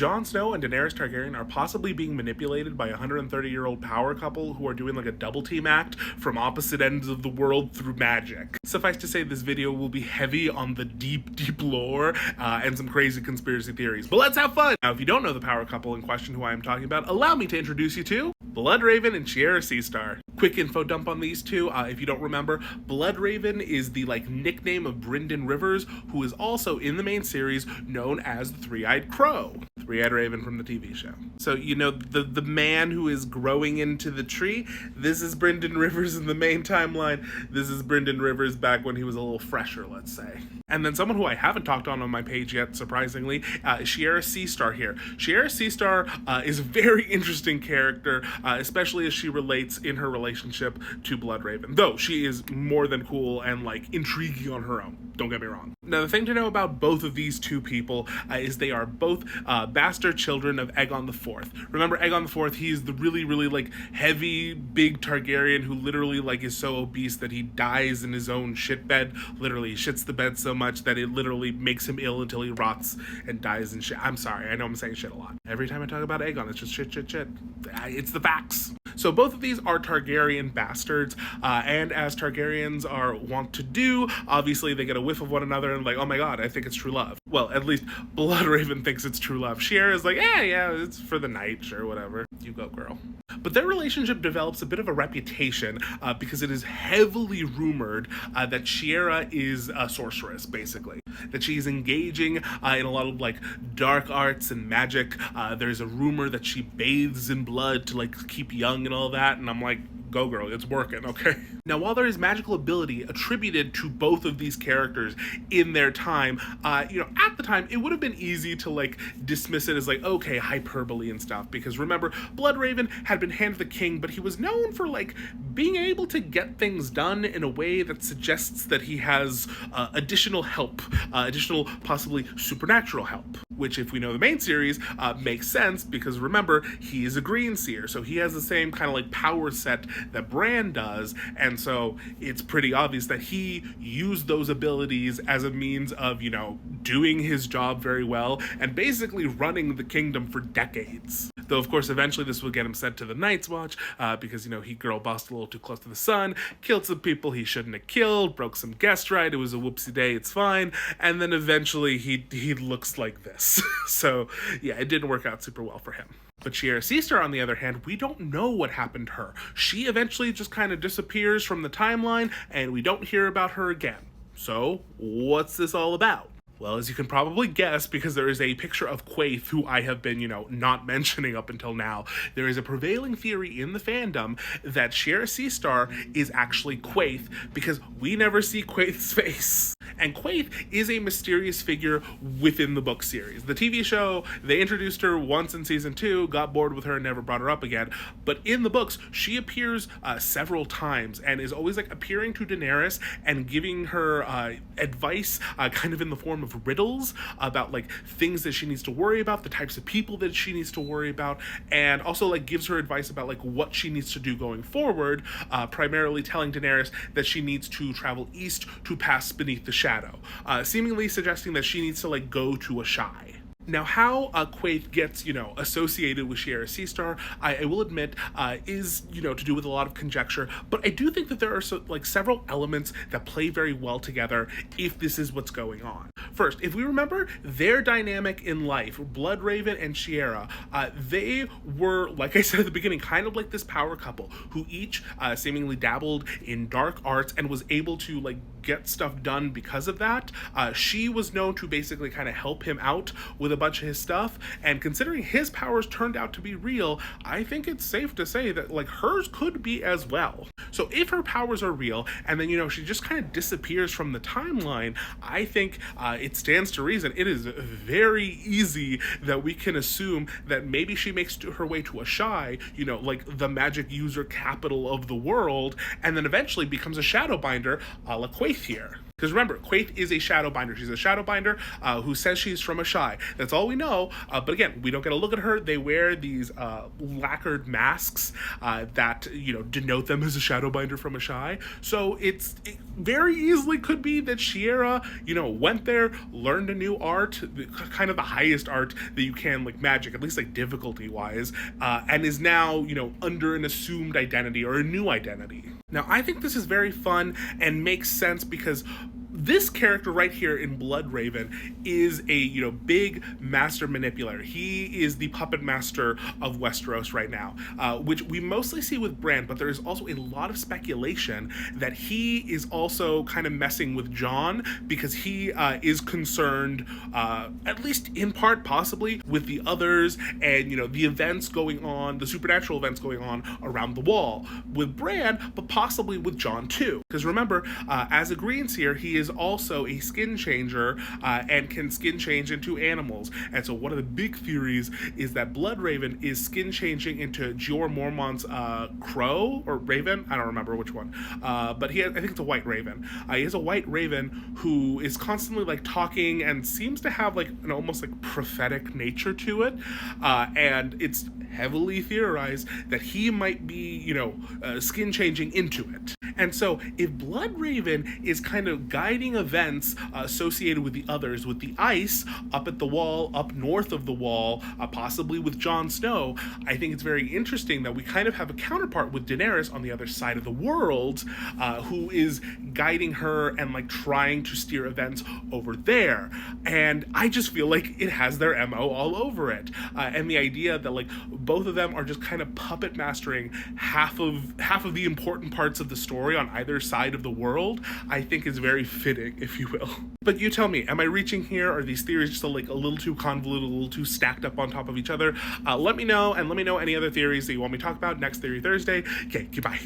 Jon Snow and Daenerys Targaryen are possibly being manipulated by a 130-year-old power couple who are doing like a double team act from opposite ends of the world through magic. Suffice to say, this video will be heavy on the deep lore and some crazy conspiracy theories, but let's have fun! Now, if you don't know the power couple in question who I am talking about, allow me to introduce you to Bloodraven and Shiera Seastar. Quick info dump on these two. If you don't remember, Bloodraven is the nickname of Brynden Rivers, who is also in the main series known as the Three-Eyed Crow. Three-Eyed Raven from the TV show. So, you know, the man who is growing into the tree, this is Brynden Rivers in the main timeline. This is Brynden Rivers back when he was a little fresher, let's say. And then someone who I haven't talked on my page yet, surprisingly, is Shiera Seastar here. Shiera Seastar is a very interesting character, especially as she relates in her relationship to Bloodraven, though she is more than cool and intriguing on her own. Don't get me wrong. Now, the thing to know about both of these two people is they are both bastard children of Aegon IV. Remember Aegon IV? He's the really heavy, big Targaryen who literally is so obese that he dies in his own shit bed. Literally shits the bed so much that it literally makes him ill until he rots and dies in shit. I'm sorry, I know I'm saying shit a lot. Every time I talk about Aegon, it's just shit. It's the facts. So both of these are Targaryen bastards, and as Targaryens are wont to do, obviously they get a whiff of one another and oh my god, I think it's true love. Well, at least Bloodraven thinks it's true love. Shiera is yeah, it's for the night, sure, whatever. You go, girl. But their relationship develops a bit of a reputation because it is heavily rumored that Shiera is a sorceress, basically. That she's engaging in a lot of dark arts and magic. There's a rumor that she bathes in blood to keep young and all that, and I'm go girl, it's working, okay? Now, while there is magical ability attributed to both of these characters in their time, at the time, it would have been easy to dismiss it as okay, hyperbole and stuff, because remember, Bloodraven had been handed the king, but he was known for being able to get things done in a way that suggests that he has additional help, additional possibly supernatural help, which if we know the main series, makes sense because remember, he is a green seer, so he has the same kind of power set that Bran does, and so it's pretty obvious that he used those abilities as a means of, doing his job very well and basically running the kingdom for decades. Though, of course, eventually this will get him sent to the Night's Watch because, he girl bossed a little too close to the sun, killed some people he shouldn't have killed, broke some guest right, it was a whoopsie day, it's fine, and then eventually he looks like this. So, yeah, it didn't work out super well for him. But Shiera Seastar, on the other hand, we don't know what happened to her. She eventually just kind of disappears from the timeline, and we don't hear about her again. So, what's this all about? Well, as you can probably guess, because there is a picture of Quaithe, who I have been, not mentioning up until now, there is a prevailing theory in the fandom that Shiera Seastar is actually Quaithe, because we never see Quaithe's face. And Quaithe is a mysterious figure within the book series. The TV show, they introduced her once in season 2, got bored with her, and never brought her up again. But in the books, she appears several times and is always appearing to Daenerys and giving her advice kind of in the form of riddles about things that she needs to worry about, the types of people that she needs to worry about, and also gives her advice about what she needs to do going forward, primarily telling Daenerys that she needs to travel east to pass beneath the shadow, seemingly suggesting that she needs to go to a Shy. Now, how Quaithe gets, associated with Shiera Seastar, I will admit, is, to do with a lot of conjecture, but I do think that there are several elements that play very well together if this is what's going on. First, if we remember their dynamic in life, Bloodraven and Shiera, they were, like I said at the beginning, kind of this power couple who each seemingly dabbled in dark arts and was able to get stuff done because of that. She was known to basically kind of help him out with a bunch of his stuff, and considering his powers turned out to be real, I think it's safe to say that hers could be as well. So if her powers are real, and then she just kind of disappears from the timeline, I think it stands to reason it is very easy that we can assume that maybe she makes her way to a Shy, the magic user capital of the world, and then eventually becomes a Shadowbinder a la Quaithe here. Because remember, Quaithe is a Shadowbinder. She's a Shadowbinder who says she's from Ashai. That's all we know. But again, we don't get a look at her. They wear these lacquered masks that, you know, denote them as a Shadowbinder from Ashai. So it very easily could be that Shiera, you know, went there, learned a new art, kind of the highest art that you can, like magic, at least like difficulty wise, and is now, you know, under an assumed identity or a new identity. Now, I think this is very fun and makes sense because this character right here in Bloodraven is a, you know, big master manipulator. He is the puppet master of Westeros right now, which we mostly see with Bran, but there is also a lot of speculation that he is also kind of messing with Jon because he is concerned, at least in part, possibly, with the others and, you know, the events going on, the supernatural events going on around the wall with Bran, but possibly with Jon too. Because remember, as a Greenseer, he is also a skin changer and can skin change into animals. And so one of the big theories is that Bloodraven is skin changing into Jeor Mormont's crow or raven. I don't remember which one, but I think it's a white raven. He is a white raven who is constantly like talking and seems to have like an almost like prophetic nature to it. And it's heavily theorized that he might be, you know, skin changing into it. And so if Bloodraven is kind of guiding events associated with the others, with the ice up at the wall, up north of the wall, possibly with Jon Snow, I think it's very interesting that we kind of have a counterpart with Daenerys on the other side of the world, who is guiding her and like trying to steer events over there. And I just feel like it has their MO all over it. And the idea that like both of them are just kind of puppet mastering half of the important parts of the story on either side of the world, I think is very fitting, if you will. But you tell me, am I reaching here? Are these theories just a little too convoluted, a little too stacked up on top of each other? Let me know, and let me know any other theories that you want me to talk about next Theory Thursday. Okay, goodbye.